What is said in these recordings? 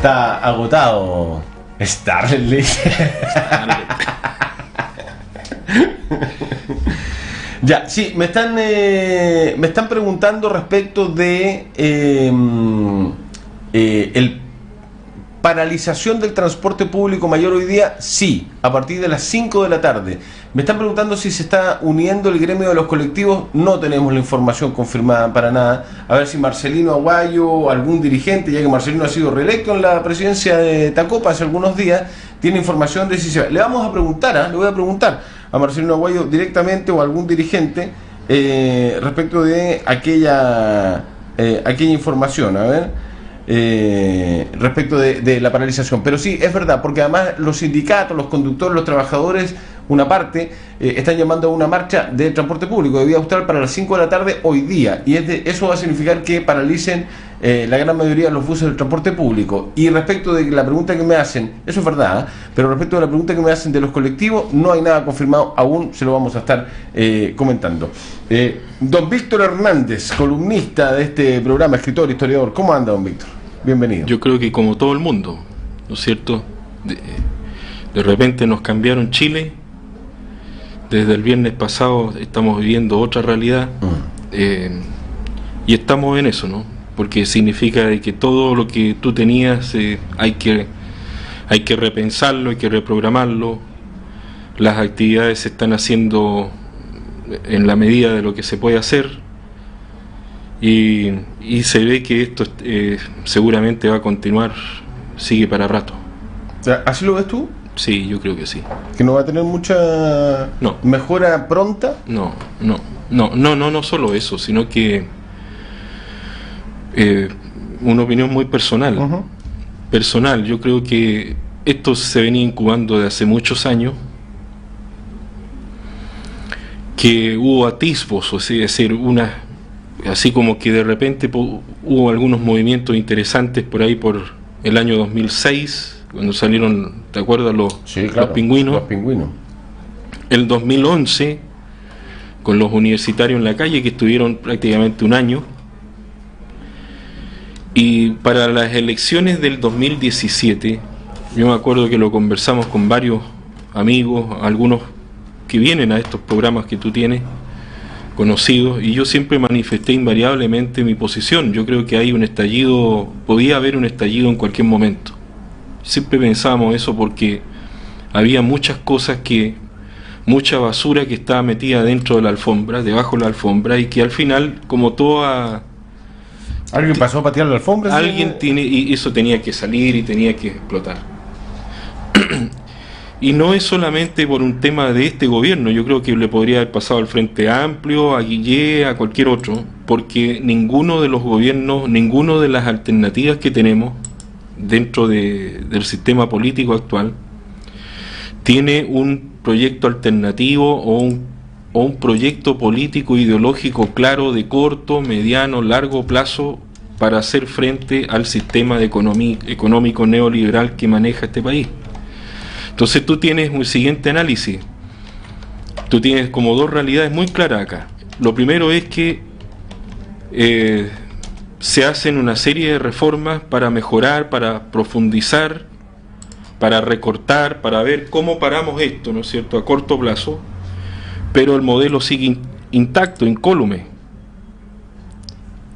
Está agotado. Starley. Ya, sí, me están preguntando respecto de el paralización del transporte público mayor hoy día. Sí, a partir de las 5 de la tarde. Me están preguntando si se está uniendo el gremio de los colectivos. No tenemos la información confirmada para nada. A ver si Marcelino Aguayo o algún dirigente, ya que Marcelino ha sido reelecto en la presidencia de Tacopa hace algunos días, tiene información de si se va. Le vamos a preguntar, le voy a preguntar a Marcelino Aguayo directamente o a algún dirigente respecto de aquella información. A ver. Respecto de la paralización, pero sí, es verdad, porque además los sindicatos, los conductores, los trabajadores, una parte, están llamando a una marcha de transporte público de Vía Austral para las 5 de la tarde hoy día, y eso va a significar que paralicen la gran mayoría de los buses del transporte público. Y respecto de la pregunta que me hacen, eso es verdad, pero respecto de la pregunta que me hacen de los colectivos, no hay nada confirmado aún, se lo vamos a estar comentando. Don Víctor Hernández, columnista de este programa, escritor, historiador, ¿cómo anda, don Víctor? Bienvenido. Yo creo que como todo el mundo, ¿no es cierto? De repente nos cambiaron Chile. Desde el viernes pasado estamos viviendo otra realidad. Y estamos en eso, ¿no? Porque significa de que todo lo que tú tenías hay que repensarlo, hay que reprogramarlo. Las actividades se están haciendo en la medida de lo que se puede hacer. Y se ve que esto seguramente va a continuar, sigue para rato. ¿Así lo ves tú? Sí, yo creo que sí. ¿Que no va a tener mucha mejora pronta? No solo eso, sino que una opinión muy personal. Personal, yo creo que esto se venía incubando de hace muchos años, que hubo atisbos, o sea, es decir, así como que de repente hubo algunos movimientos interesantes por ahí por el año 2006, cuando salieron, ¿te acuerdas? Los pingüinos. Los pingüinos. El 2011, con los universitarios en la calle, que estuvieron prácticamente un año. Y para las elecciones del 2017, yo me acuerdo que lo conversamos con varios amigos, algunos que vienen a estos programas que tú tienes, conocidos, y yo siempre manifesté invariablemente mi posición. Yo creo que hay un estallido, podía haber un estallido en cualquier momento. Siempre pensábamos eso porque había muchas cosas mucha basura que estaba metida dentro de la alfombra, debajo de la alfombra, y que al final, como toda... ¿Alguien pasó a patear la alfombra? Alguien tiene, y eso tenía que salir y tenía que explotar. Y no es solamente por un tema de este gobierno, yo creo que le podría haber pasado al Frente Amplio, a Guillé, a cualquier otro, porque ninguno de los gobiernos, ninguna de las alternativas que tenemos dentro del sistema político actual tiene un proyecto alternativo o un proyecto político ideológico claro de corto, mediano, largo plazo para hacer frente al sistema económico neoliberal que maneja este país. Entonces tú tienes un siguiente análisis. Tú tienes como dos realidades muy claras acá. Lo primero es que se hacen una serie de reformas para mejorar, para profundizar, para recortar, para ver cómo paramos esto, ¿no es cierto?, a corto plazo, pero el modelo sigue intacto, incólume.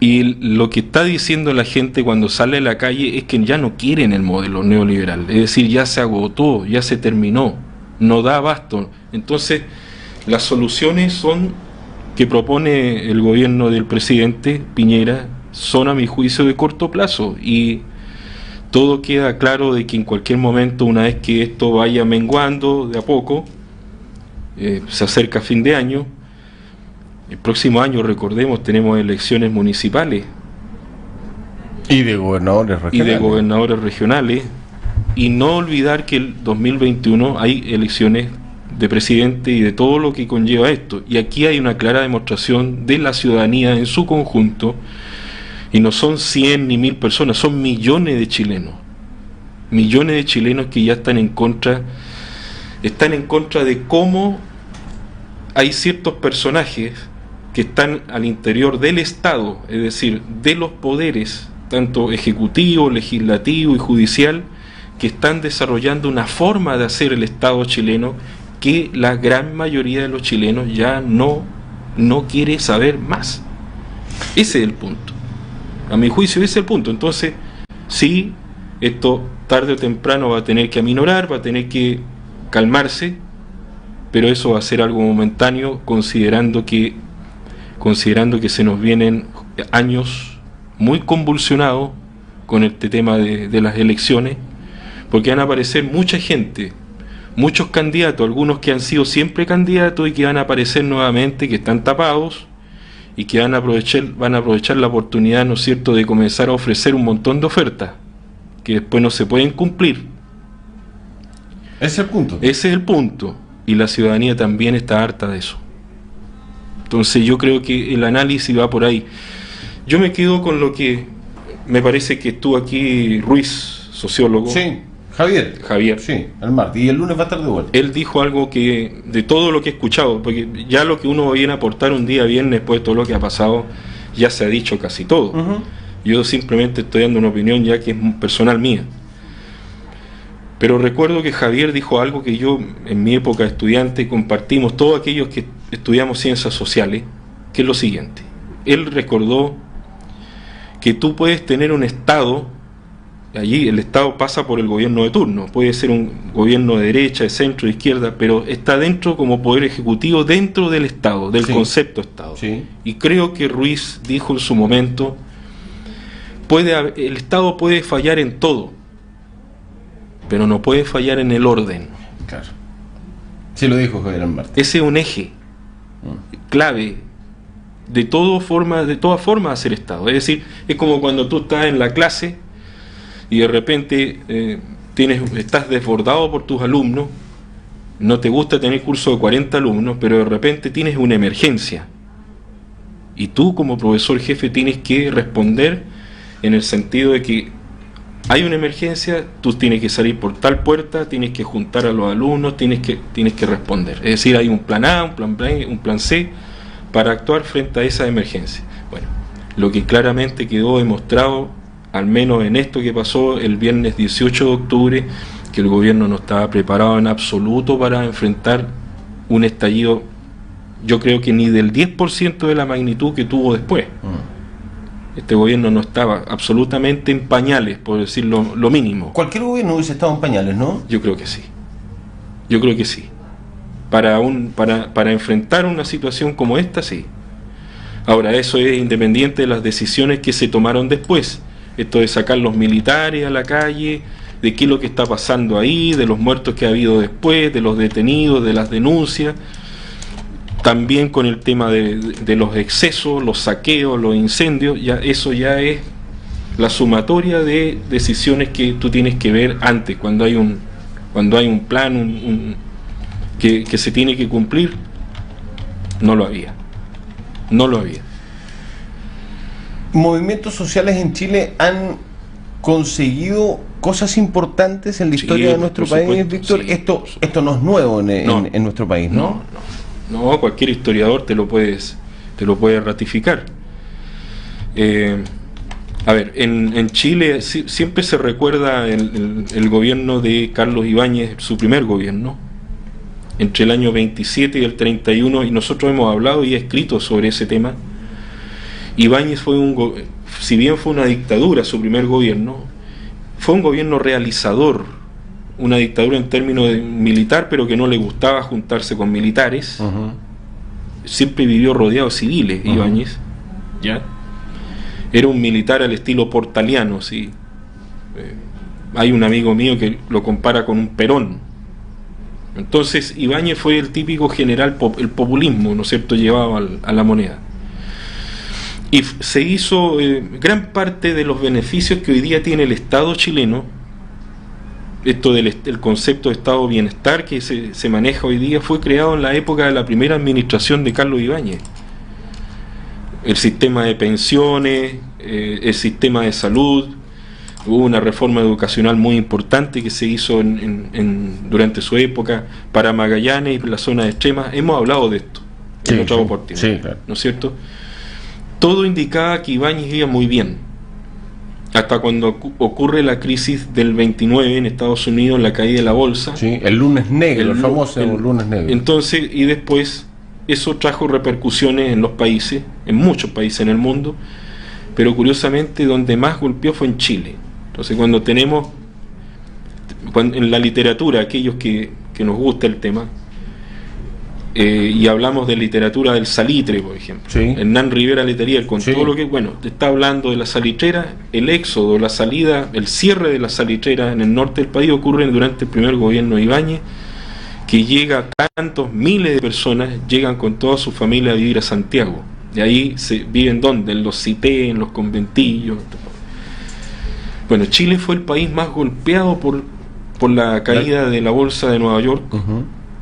Y lo que está diciendo la gente cuando sale a la calle es que ya no quieren el modelo neoliberal, es decir, ya se agotó, ya se terminó, no da abasto. Entonces, las soluciones que propone el gobierno del presidente Piñera son, a mi juicio, de corto plazo, y todo queda claro de que en cualquier momento, una vez que esto vaya menguando de a poco, se acerca fin de año. El próximo año, recordemos, tenemos elecciones municipales. Y de gobernadores regionales. Y no olvidar que el 2021 hay elecciones de presidente y de todo lo que conlleva esto. Y aquí hay una clara demostración de la ciudadanía en su conjunto. Y no son 100 ni 1000 personas, son millones de chilenos. Millones de chilenos que ya están en contra de cómo hay ciertos personajes que están al interior del Estado, es decir, de los poderes tanto ejecutivo, legislativo y judicial, que están desarrollando una forma de hacer el Estado chileno que la gran mayoría de los chilenos ya no quiere saber más. Ese es el punto. A mi juicio ese es el punto. Entonces, sí, esto tarde o temprano va a tener que aminorar, va a tener que calmarse, pero eso va a ser algo momentáneo, considerando que se nos vienen años muy convulsionados con este tema de las elecciones, porque van a aparecer mucha gente, muchos candidatos, algunos que han sido siempre candidatos y que van a aparecer nuevamente, que están tapados y que van a aprovechar la oportunidad, ¿no es cierto?, de comenzar a ofrecer un montón de ofertas que después no se pueden cumplir. Ese es el punto. Ese es el punto, y la ciudadanía también está harta de eso. Entonces yo creo que el análisis va por ahí. Yo me quedo con lo que me parece que estuvo aquí Ruiz, sociólogo. Sí, Javier. Sí, el martes. Y el lunes va a estar de vuelta. Él dijo algo que, de todo lo que he escuchado, porque ya lo que uno viene a aportar un día viernes después de todo lo que ha pasado, ya se ha dicho casi todo. Uh-huh. Yo simplemente estoy dando una opinión ya que es personal mía. Pero recuerdo que Javier dijo algo que yo, en mi época de estudiante, compartimos todos aquellos que estudiamos ciencias sociales, que es lo siguiente. Él recordó que tú puedes tener un Estado, allí el Estado pasa por el gobierno de turno, puede ser un gobierno de derecha, de centro, de izquierda, pero está dentro como poder ejecutivo dentro del Estado, del concepto Estado. Sí. Y creo que Ruiz dijo en su momento, el Estado puede fallar en todo, pero no puede fallar en el orden. Claro. Sí lo dijo Javier Martín. Ese es un eje clave de toda forma de hacer Estado. Es decir, es como cuando tú estás en la clase y de repente estás desbordado por tus alumnos, no te gusta tener curso de 40 alumnos, pero de repente tienes una emergencia. Y tú como profesor jefe tienes que responder en el sentido de que hay una emergencia, tú tienes que salir por tal puerta, tienes que juntar a los alumnos, tienes que responder. Es decir, hay un plan A, un plan B, un plan C para actuar frente a esa emergencia. Bueno, lo que claramente quedó demostrado, al menos en esto que pasó el viernes 18 de octubre, que el gobierno no estaba preparado en absoluto para enfrentar un estallido, yo creo que ni del 10% de la magnitud que tuvo después. Este gobierno no estaba absolutamente en pañales, por decirlo lo mínimo. Cualquier gobierno hubiese estado en pañales, ¿no? Yo creo que sí. Yo creo que sí. Para enfrentar una situación como esta, sí. Ahora, eso es independiente de las decisiones que se tomaron después. Esto de sacar los militares a la calle, de qué es lo que está pasando ahí, de los muertos que ha habido después, de los detenidos, de las denuncias. También con el tema de los excesos, los saqueos, los incendios, eso ya es la sumatoria de decisiones que tú tienes que ver antes, cuando hay un plan que se tiene que cumplir. No lo había. Movimientos sociales en Chile han conseguido cosas importantes en la historia de nuestro país, Víctor. Sí, esto no es nuevo en nuestro país, ¿no? No, cualquier historiador te lo puede ratificar. A ver, en Chile siempre se recuerda el gobierno de Carlos Ibáñez, su primer gobierno, entre el año 27 y el 31, y nosotros hemos hablado y escrito sobre ese tema. Ibáñez si bien fue una dictadura su primer gobierno, fue un gobierno realizador, una dictadura en términos de militar, pero que no le gustaba juntarse con militares. Uh-huh. Siempre vivió rodeado de civiles, uh-huh. Ibáñez, ¿ya? Era un militar al estilo portaliano, ¿sí? Hay un amigo mío que lo compara con un Perón. Entonces Ibáñez fue el típico general, el populismo, ¿no es cierto?, llevado a la moneda. Y se hizo gran parte de los beneficios que hoy día tiene el Estado chileno. Esto el concepto de Estado de Bienestar que se maneja hoy día fue creado en la época de la primera administración de Carlos Ibáñez. El sistema de pensiones, el sistema de salud, hubo una reforma educacional muy importante que se hizo durante su época para Magallanes y la zona extrema. Hemos hablado de esto en otra oportunidad, claro. ¿No es cierto? Todo indicaba que Ibáñez iba muy bien. hasta cuando ocurre la crisis del 29 en Estados Unidos, la caída de la bolsa. Sí, el lunes negro, el famoso lunes negro. Entonces, y después eso trajo repercusiones en los países, en muchos países en el mundo, pero curiosamente donde más golpeó fue en Chile. Entonces, cuando en la literatura, aquellos que nos gusta el tema, y hablamos de literatura del salitre, por ejemplo, sí. Hernán Rivera Letelier, con sí. todo lo que, bueno, te está hablando de la salitrera, el éxodo, la salida, el cierre de la salitrera en el norte del país ocurre durante el primer gobierno de Ibáñez, que llega a tantos miles de personas, llegan con toda su familia a vivir a Santiago. De ahí se viven ¿dónde? En los CITE, en los conventillos. Bueno, Chile fue el país más golpeado por la caída de la bolsa de Nueva York,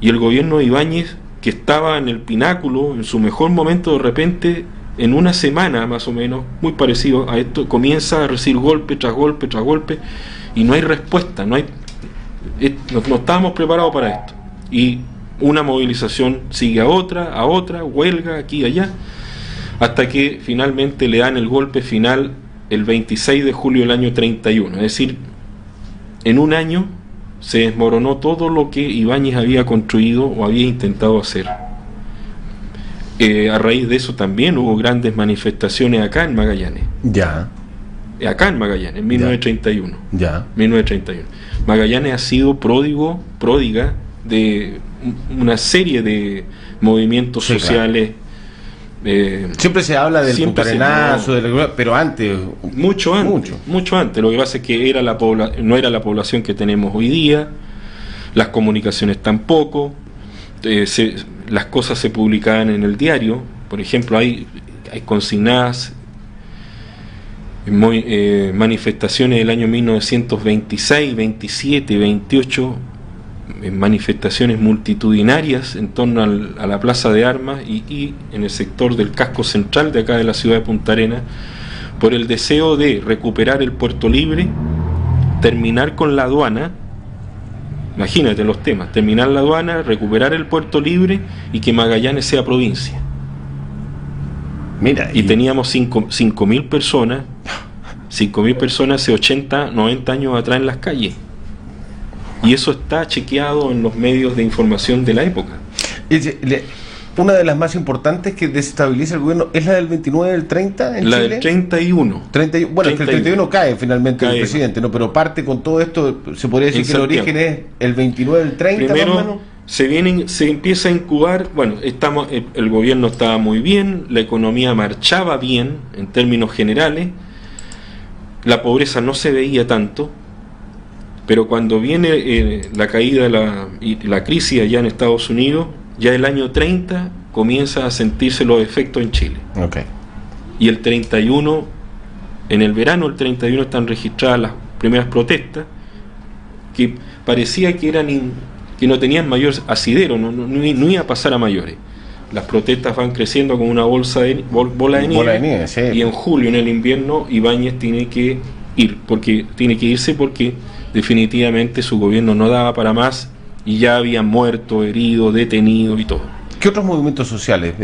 y el gobierno de Ibáñez, que estaba en el pináculo, en su mejor momento, de repente, en una semana más o menos, muy parecido a esto, comienza a recibir golpe tras golpe tras golpe, y no hay respuesta, no estábamos preparados para esto. Y una movilización sigue a otra, huelga aquí y allá, hasta que finalmente le dan el golpe final el 26 de julio del año 31. Es decir, en un año se desmoronó todo lo que Ibáñez había construido o había intentado hacer. A raíz de eso también hubo grandes manifestaciones acá en Magallanes. Ya. Acá en Magallanes, en 1931. Ya. 1931. Magallanes ha sido pródiga de una serie de movimientos sociales. Claro. Siempre se habla del puntarenazo, pero antes. Mucho antes. Lo que pasa es que no era la población que tenemos hoy día, las comunicaciones tampoco, las cosas se publicaban en el diario. Por ejemplo, hay consignadas manifestaciones del año 1926, 27, 28, manifestaciones multitudinarias en torno a la Plaza de Armas y en el sector del casco central de acá de la ciudad de Punta Arenas, por el deseo de recuperar el Puerto Libre, terminar con la aduana. Imagínate los temas: terminar la aduana, recuperar el Puerto Libre y que Magallanes sea provincia. Mira, y teníamos 5.000 personas, 5.000 personas hace 80, 90 años atrás en las calles. Y eso está chequeado en los medios de información de la época. Una de las más importantes que desestabiliza el gobierno es la del 29 del 30 en la Chile. Del 31. Bueno, 31. Es que el 31 cae finalmente el presidente, ¿no? Pero parte con todo esto, se podría decir que el origen es el 29 del 30. Primero, más o menos. se empieza a incubar. Bueno, el gobierno estaba muy bien, la economía marchaba bien en términos generales, la pobreza no se veía tanto. Pero cuando viene la caída y la crisis allá en Estados Unidos, ya el año 30 comienza a sentirse los efectos en Chile. Okay. Y el 31, en el verano del 31 están registradas las primeras protestas, que parecía que no tenían mayor asidero, no iba a pasar a mayores. Las protestas van creciendo como una bola de nieve, sí. Y en julio, en el invierno, Ibáñez tiene que irse porque definitivamente su gobierno no daba para más y ya habían muerto, herido, detenido y todo. ¿Qué otros movimientos sociales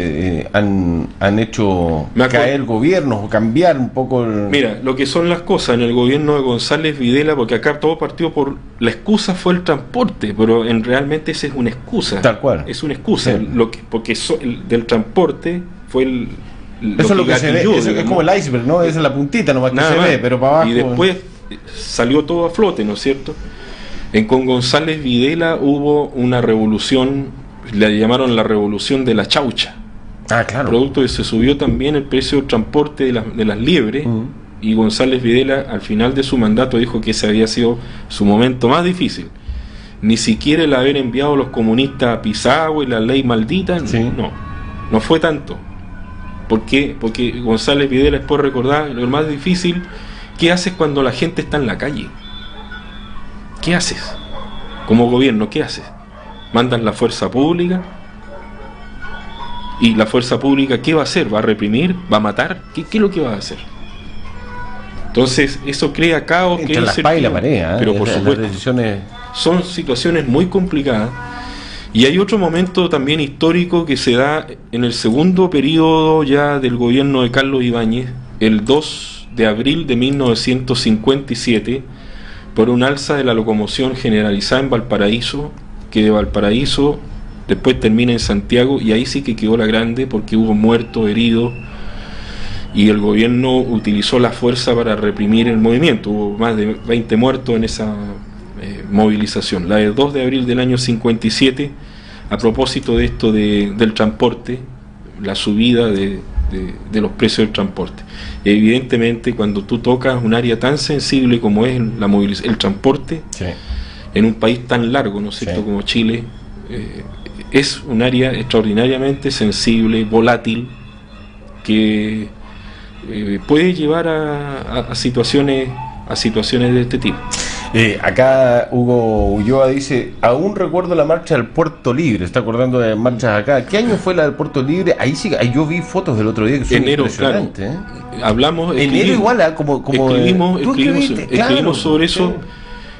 han hecho caer gobiernos o cambiar un poco Mira, lo que son las cosas en el gobierno de González Videla, porque acá todo partió por... La excusa fue el transporte, pero realmente esa es una excusa. Tal cual. Es una excusa, sí. Porque del transporte fue eso es lo que se ve, eso es como el iceberg, ¿no? Esa es la puntita nomás que se ve, pero para abajo... Y después salió todo a flote, ¿no es cierto? Con González Videla hubo una revolución, la llamaron la revolución de la chaucha. Ah, claro. Producto que se subió también el precio del transporte de las liebres, y González Videla al final de su mandato dijo que ese había sido su momento más difícil. Ni siquiera el haber enviado a los comunistas a Pisagua y la ley maldita, sí. no fue tanto. ¿Por qué? Porque González Videla, después recordar, lo más difícil, ¿qué haces cuando la gente está en la calle? ¿Qué haces? Como gobierno, ¿qué haces? ¿Mandan la fuerza pública? ¿Y la fuerza pública qué va a hacer? ¿Va a reprimir? ¿Va a matar? ¿Qué es lo que va a hacer? Entonces, eso crea caos. Entre la espada y la pared, pero por supuesto, son situaciones muy complicadas. Y hay otro momento también histórico que se da en el segundo periodo ya del gobierno de Carlos Ibáñez, el 2 de abril de 1957 por un alza de la locomoción generalizada en Valparaíso, que de Valparaíso después termina en Santiago, y ahí sí que quedó la grande porque hubo muertos, heridos, y el gobierno utilizó la fuerza para reprimir el movimiento. Hubo más de 20 muertos en esa movilización. La de 2 de abril del año 57, a propósito de esto del transporte, la subida de los precios del transporte. Evidentemente, cuando tú tocas un área tan sensible como es el transporte, sí, en un país tan largo, ¿no es cierto?, sí, como Chile, es un área extraordinariamente sensible, volátil, que puede llevar a situaciones de este tipo. Acá Hugo Ulloa dice: aún recuerdo la marcha del Puerto Libre. Está acordando de marchas acá. ¿Qué año fue la del Puerto Libre? Ahí sí, ahí yo vi fotos del otro día que son enero, impresionantes, claro. Enero igual, como escribimos sobre eso.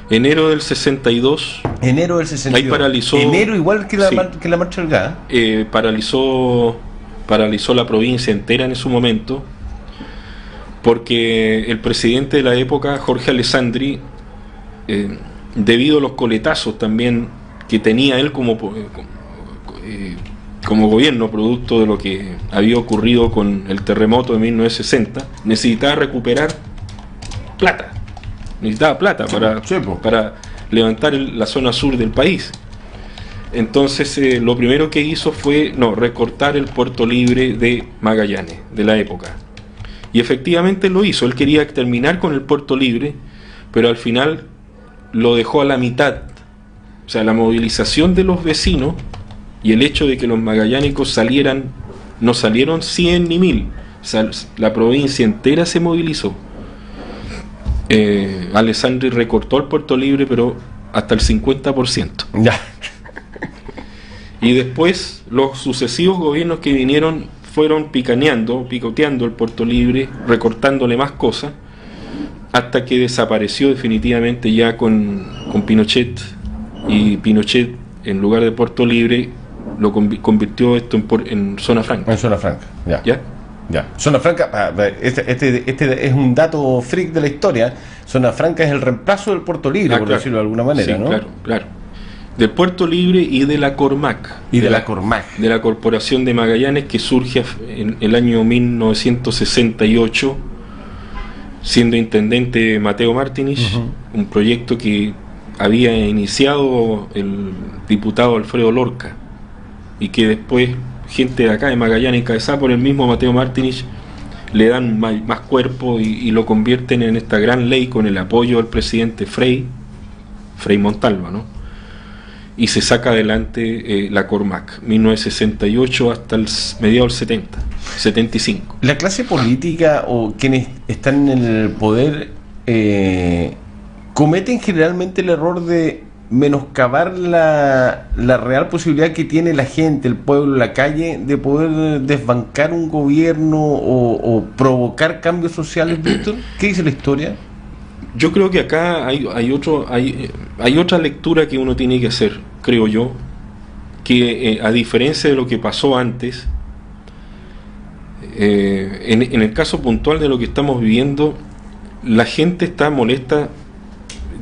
Enero del 62. Enero del 62. Ahí paralizó. Enero igual que la marcha del gas. Paralizó la provincia entera en su momento, porque el presidente de la época, Jorge Alessandri, debido a los coletazos también que tenía él como gobierno, producto de lo que había ocurrido con el terremoto de 1960, necesitaba recuperar plata. Necesitaba plata para levantar la zona sur del país. Entonces lo primero que hizo fue recortar el Puerto Libre de Magallanes, de la época. Y efectivamente lo hizo. Él quería terminar con el Puerto Libre, pero al final lo dejó a la mitad. O sea, la movilización de los vecinos y el hecho de que los magallánicos no salieron 100 ni 1000. O sea, la provincia entera se movilizó. Alessandri recortó el Puerto Libre, pero hasta el 50%. Ya. Y después los sucesivos gobiernos que vinieron fueron picoteando el Puerto Libre, recortándole más cosas, hasta que desapareció definitivamente ya con Pinochet. Y Pinochet, en lugar de Puerto Libre, lo convirtió esto en zona franca. En zona franca, ya. Zona franca, este es un dato freak de la historia. Zona franca es el reemplazo del Puerto Libre, por decirlo de alguna manera, sí, ¿no? Claro. Del Puerto Libre y de la Cormac. De la Cormac. De la Corporación de Magallanes, que surge en el año 1968, siendo intendente Mateo Martinich, un proyecto que había iniciado el diputado Alfredo Lorca, y que después gente de acá de Magallanes, encabezada por el mismo Mateo Martinich, le dan más cuerpo y lo convierten en esta gran ley con el apoyo del presidente Frei Montalva, ¿no? Y se saca adelante la Cormac, 1968 hasta el mediados del 75. La clase política o quienes están en el poder cometen generalmente el error de menoscabar la real posibilidad que tiene la gente, el pueblo, la calle, de poder desbancar un gobierno o provocar cambios sociales, Víctor. ¿Qué dice la historia? Yo creo que acá hay otra lectura que uno tiene que hacer, creo yo, que a diferencia de lo que pasó antes, en el caso puntual de lo que estamos viviendo, la gente está molesta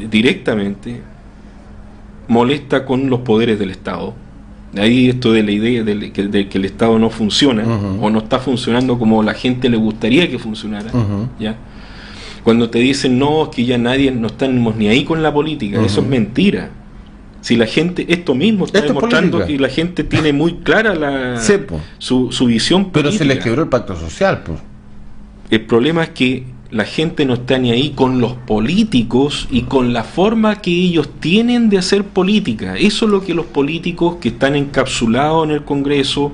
directamente, molesta con los poderes del Estado. De ahí esto de la idea de que el Estado no funciona, o no está funcionando como la gente le gustaría que funcionara, ¿ya? Cuando te dicen no, es que ya no estamos ni ahí con la política, eso es mentira. Si la gente, esto mismo está demostrando que la gente tiene muy clara su visión política. Pero se les quebró el pacto social, pues. El problema es que la gente no está ni ahí con los políticos y con la forma que ellos tienen de hacer política. Eso es lo que los políticos que están encapsulados en el Congreso,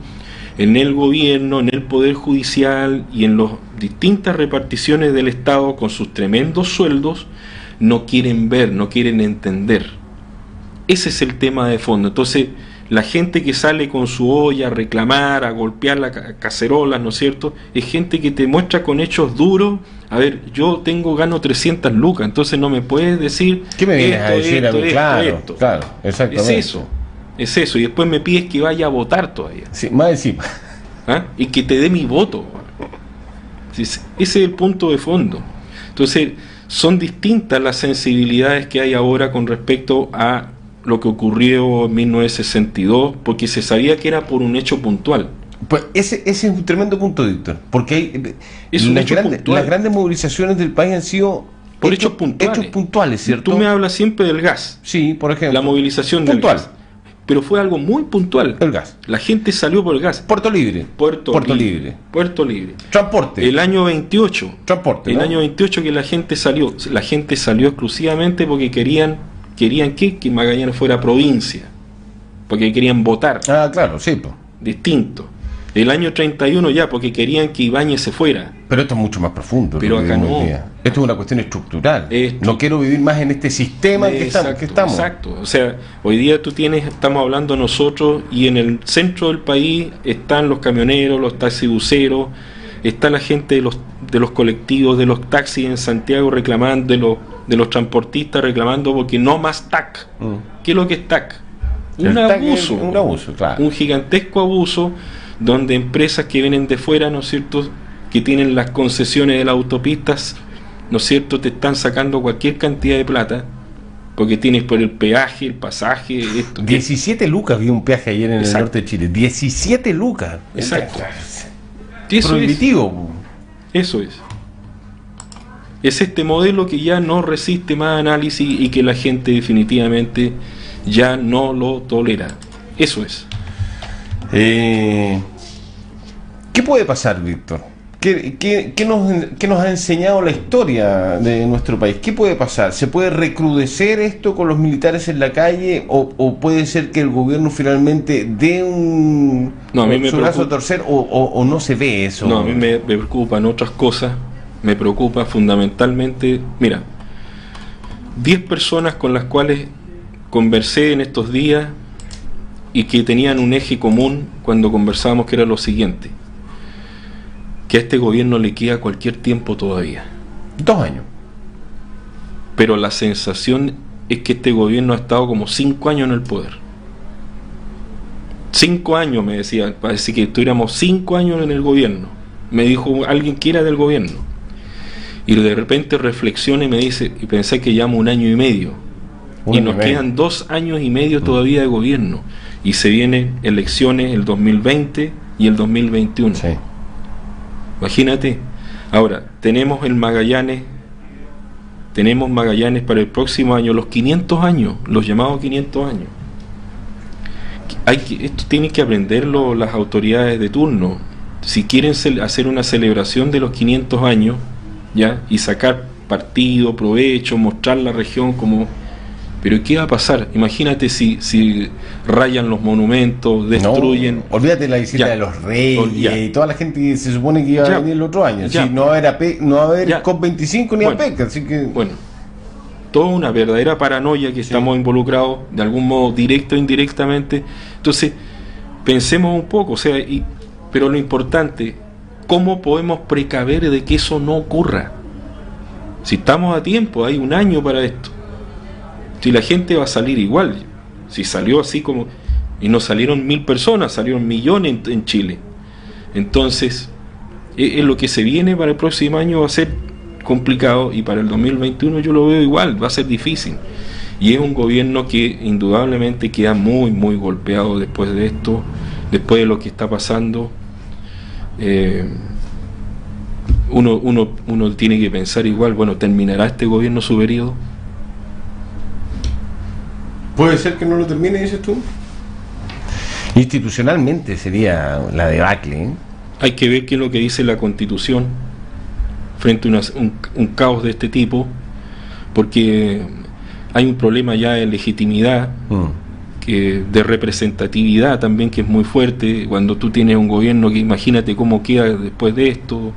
en el gobierno, en el Poder Judicial y en las distintas reparticiones del Estado con sus tremendos sueldos, no quieren ver, no quieren entender. Ese es el tema de fondo. Entonces, la gente que sale con su olla a reclamar, a golpear las cacerolas, ¿no es cierto?, es gente que te muestra con hechos duros: a ver, yo gano 300 lucas, entonces no me puedes decir ¿qué me vienes a decir a mí? Claro, exactamente. Es eso, y después me pides que vaya a votar todavía. Sí, más encima. Y que te dé mi voto. Ese es el punto de fondo. Entonces, son distintas las sensibilidades que hay ahora con respecto a lo que ocurrió en 1962, porque se sabía que era por un hecho puntual. Pues ese es un tremendo punto, Víctor, porque hay, las grandes movilizaciones del país han sido por hechos puntuales, ¿cierto? Tú me hablas siempre del gas. Sí, por ejemplo. La movilización puntual. Del gas. Pero fue algo muy puntual. El gas. La gente salió por el gas. Puerto Libre. Puerto Libre. Transporte. El año 28. Transporte. El año 28 que la gente salió. La gente salió exclusivamente porque querían que Magallanes fuera provincia. Porque querían votar. Ah, claro, sí. Pues. Distinto. El año 31 ya, porque querían que Ibáñez se fuera. Pero esto es mucho más profundo. Pero acá no. Esto es una cuestión estructural. No quiero vivir más en este sistema en que estamos. Exacto. O sea, hoy día estamos hablando nosotros, y en el centro del país están los camioneros, los taxibuceros, está la gente de los colectivos, de los taxis en Santiago reclamando, de los transportistas reclamando porque no más TAC. ¿Qué es lo que es TAC? Un abuso. Un abuso, claro. Un gigantesco abuso, donde empresas que vienen de fuera, ¿no es cierto?, que tienen las concesiones de las autopistas, ¿no es cierto?, te están sacando cualquier cantidad de plata, porque tienes por el peaje, el pasaje, esto. 17 lucas vi un peaje ayer en el norte de Chile. 17 lucas. Exacto. Prohibitivo. Eso es. Es este modelo que ya no resiste más análisis y que la gente definitivamente ya no lo tolera. Eso es. ¿Qué puede pasar, Víctor? ¿Qué nos ha enseñado la historia de nuestro país? ¿Qué puede pasar? ¿Se puede recrudecer esto con los militares en la calle? ¿O puede ser que el gobierno finalmente dé un brazo a torcer? ¿O no se ve eso? No, a mí me preocupan otras cosas. Me preocupa fundamentalmente, mira, 10 personas con las cuales conversé en estos días y que tenían un eje común cuando conversábamos, que era lo siguiente: que a este gobierno le queda cualquier tiempo todavía. 2 años. Pero la sensación es que este gobierno ha estado como 5 años en el poder. 5 años, me decía, parece que estuviéramos 5 años en el gobierno. Me dijo alguien que era del gobierno. Y de repente reflexiona y me dice, y pensé que llamo 1 año y medio. Y nos quedan 2 años y medio todavía de gobierno. Y se vienen elecciones el 2020 y el 2021. Sí. Imagínate. Ahora, tenemos Magallanes para el próximo año, los 500 años, los llamados 500 años. Esto tienen que aprenderlo las autoridades de turno. Si quieren hacer una celebración de los 500 años, ¿ya?, y sacar partido, provecho, mostrar la región como... Pero ¿qué va a pasar? Imagínate si rayan los monumentos, destruyen... No, olvídate la visita de los reyes y toda la gente que se supone que iba a venir el otro año. Si no va a haber COP25 ni APEC, así que... Bueno, toda una verdadera paranoia que estamos involucrados, de algún modo directo o indirectamente. Entonces, pensemos un poco, o sea, pero lo importante, ¿cómo podemos precaver de que eso no ocurra? Si estamos a tiempo, hay 1 año para esto. Si la gente va a salir igual, si salió así como, y no salieron 1000 personas, salieron millones en Chile. Entonces, lo que se viene para el próximo año va a ser complicado, y para el 2021 yo lo veo igual, va a ser difícil. Y es un gobierno que indudablemente queda muy, muy golpeado después de esto, después de lo que está pasando. Uno tiene que pensar igual, bueno, ¿terminará este gobierno su periodo? ¿Puede ser que no lo termine, dices tú? Institucionalmente sería la debacle, ¿eh? Hay que ver qué es lo que dice la Constitución frente a un caos de este tipo, porque hay un problema ya de legitimidad, de representatividad también, que es muy fuerte cuando tú tienes un gobierno que, imagínate cómo queda después de esto.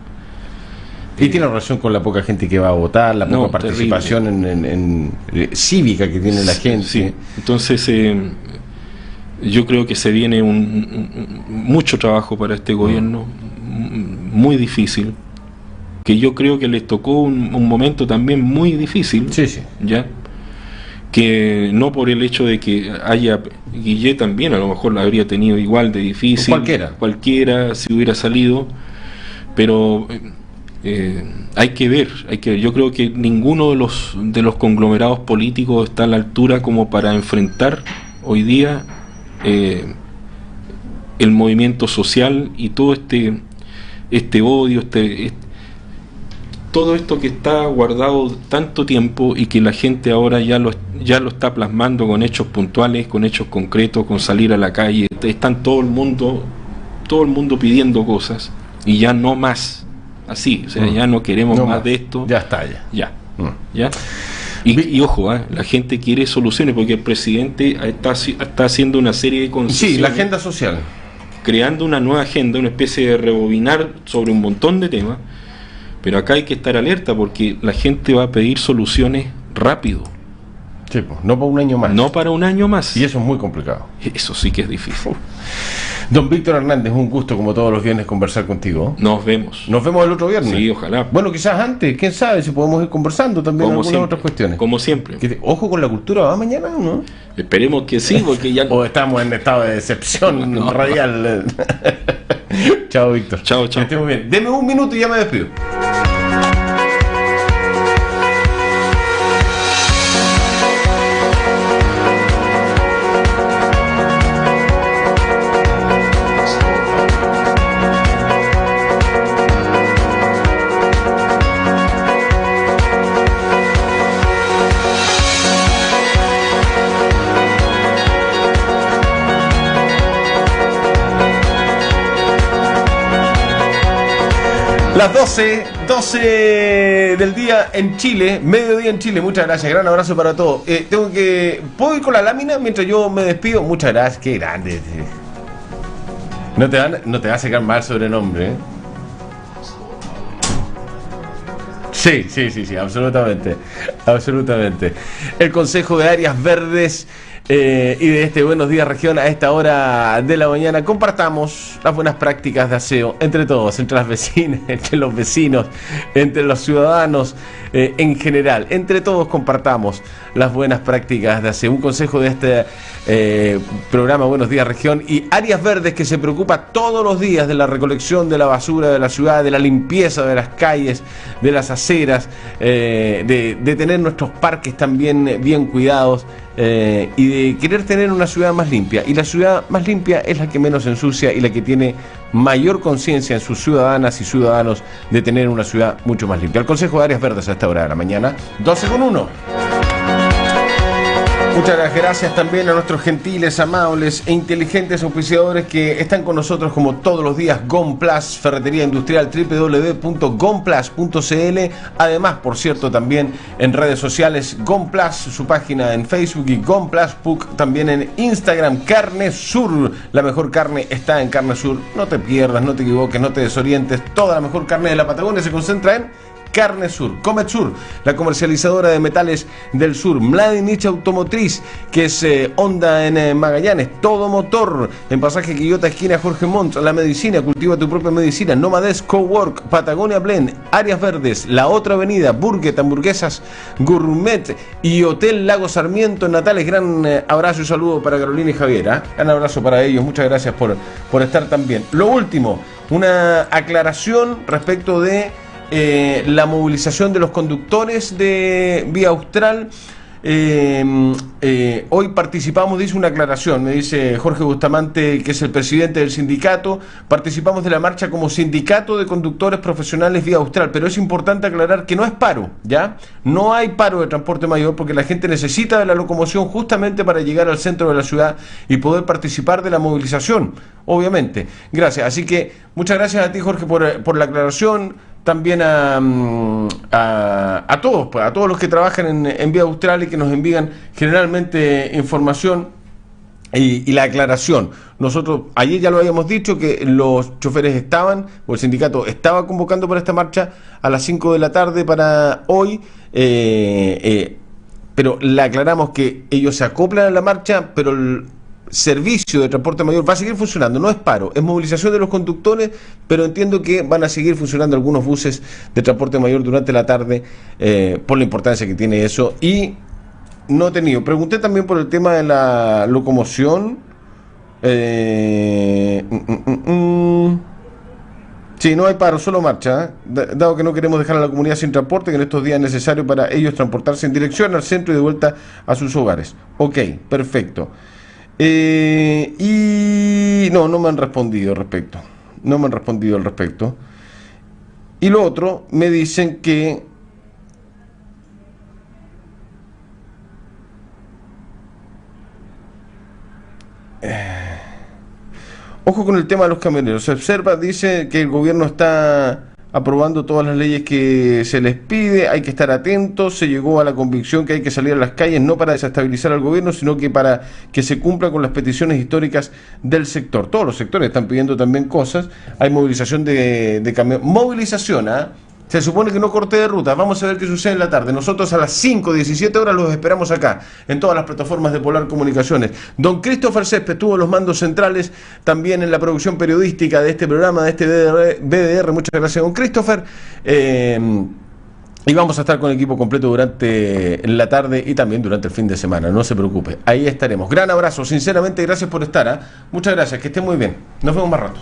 Y tiene relación con la poca gente que va a votar, la poca participación en cívica que tiene la gente. Sí. Entonces, yo creo que se viene mucho trabajo para este gobierno, muy difícil, que yo creo que les tocó un momento también muy difícil, ¿ya? Que no por el hecho de que haya... Guillé también a lo mejor la habría tenido igual de difícil, cualquiera si hubiera salido, pero Hay que ver. Yo creo que ninguno de los conglomerados políticos está a la altura como para enfrentar hoy día el movimiento social y todo este odio, todo esto que está guardado tanto tiempo y que la gente ahora ya lo está plasmando con hechos puntuales, con hechos concretos, con salir a la calle. Están todo el mundo pidiendo cosas y ya no más así, o sea, ya no queremos más de esto. Ya está, ya. Y ojo, la gente quiere soluciones porque el presidente está haciendo una serie de concesiones. Sí, la agenda social. Creando una nueva agenda, una especie de rebobinar sobre un montón de temas, pero acá hay que estar alerta porque la gente va a pedir soluciones rápido. Sí, pues, no para un año más. No para un año más. Y eso es muy complicado. Eso sí que es difícil. Don Víctor Hernández, un gusto como todos los viernes conversar contigo. Nos vemos. Nos vemos el otro viernes. Sí, ojalá. Bueno, quizás antes, quién sabe, si podemos ir conversando también como algunas siempre, otras cuestiones. Como siempre. Ojo con la cultura, ¿va mañana o no? Esperemos que sí, porque ya... O estamos en estado de decepción radial. Chao, Víctor. Chao. Que estemos bien. Deme un minuto y ya me despido. Las 12 del día en Chile, mediodía en Chile. Muchas gracias, gran abrazo para todos. ¿Puedo ir con la lámina mientras yo me despido? Muchas gracias, qué grande. No te va a sacar mal sobrenombre, ¿eh? Sí, absolutamente. El Consejo de Áreas Verdes y de este Buenos Días Región a esta hora de la mañana. Compartamos las buenas prácticas de aseo entre todos, entre las vecinas, entre los vecinos, entre los ciudadanos en general. Entre todos compartamos las buenas prácticas de aseo. Un consejo de este programa Buenos Días Región y Áreas Verdes, que se preocupa todos los días de la recolección de la basura de la ciudad, de la limpieza de las calles, de las aceras, de tener nuestros parques también bien cuidados. Y de querer tener una ciudad más limpia. Y la ciudad más limpia es la que menos ensucia y la que tiene mayor conciencia en sus ciudadanas y ciudadanos de tener una ciudad mucho más limpia. El Consejo de Áreas Verdes a esta hora de la mañana, 12:01. Muchas gracias también a nuestros gentiles, amables e inteligentes auspiciadores que están con nosotros como todos los días. GOMPLUS, Ferretería Industrial, www.gomplus.cl. Además, por cierto, también en redes sociales, GOMPLUS, su página en Facebook, y GOMPLUS.puc también en Instagram. Carne Sur, la mejor carne está en Carne Sur. No te pierdas, no te equivoques, no te desorientes. Toda la mejor carne de la Patagonia se concentra en Carne Sur. Comet Sur, la comercializadora de metales del sur. Mladin Niche Automotriz, que es Honda en Magallanes. Todo Motor, en Pasaje Quillota, esquina Jorge Montt. La Medicina, cultiva tu propia medicina. Nómades Cowork, Patagonia Blend, Áreas Verdes, La Otra Avenida, Burger, Hamburguesas Gourmet y Hotel Lago Sarmiento en Natales. Gran abrazo y saludo para Carolina y Javier. Gran abrazo para ellos. Muchas gracias por estar también. Lo último, una aclaración respecto de la movilización de los conductores de Vía Austral. Hoy participamos, dice una aclaración, me dice Jorge Bustamante, que es el presidente del sindicato. Participamos de la marcha como sindicato de conductores profesionales Vía Austral, pero es importante aclarar que no es paro, ¿ya? No hay paro de transporte mayor porque la gente necesita de la locomoción justamente para llegar al centro de la ciudad y poder participar de la movilización, obviamente. Gracias, así que muchas gracias a ti, Jorge, por la aclaración. También a todos, pues, a todos los que trabajan en Vía Austral y que nos envían generalmente información y la aclaración. Nosotros ayer ya lo habíamos dicho que los choferes estaban, o el sindicato estaba convocando para esta marcha a las 5 de la tarde para hoy, pero le aclaramos que ellos se acoplan a la marcha, pero el servicio de transporte mayor va a seguir funcionando, no es paro, es movilización de los conductores, pero entiendo que van a seguir funcionando algunos buses de transporte mayor durante la tarde, por la importancia que tiene eso. Y no he tenido, pregunté también por el tema de la locomoción, Sí, no hay paro, solo marcha, dado que no queremos dejar a la comunidad sin transporte, que en estos días es necesario para ellos transportarse en dirección al centro y de vuelta a sus hogares. Ok, perfecto. Y no me han respondido al respecto. No me han respondido al respecto. Y lo otro, me dicen que ojo con el tema de los camioneros. Se observa, dice que el gobierno está aprobando todas las leyes que se les pide, hay que estar atentos, se llegó a la convicción que hay que salir a las calles no para desestabilizar al gobierno, sino que para que se cumpla con las peticiones históricas del sector. Todos los sectores están pidiendo también cosas, hay movilización de camiones, movilización, Se supone que no corte de ruta. Vamos a ver qué sucede en la tarde. Nosotros a las 5:17 horas los esperamos acá, en todas las plataformas de Polar Comunicaciones. Don Christopher Césped estuvo en los mandos centrales, también en la producción periodística de este programa, de este BDR. Muchas gracias, don Christopher. Y vamos a estar con el equipo completo durante la tarde y también durante el fin de semana. No se preocupe, ahí estaremos. Gran abrazo, sinceramente, gracias por estar. Muchas gracias, que esté muy bien. Nos vemos más rato.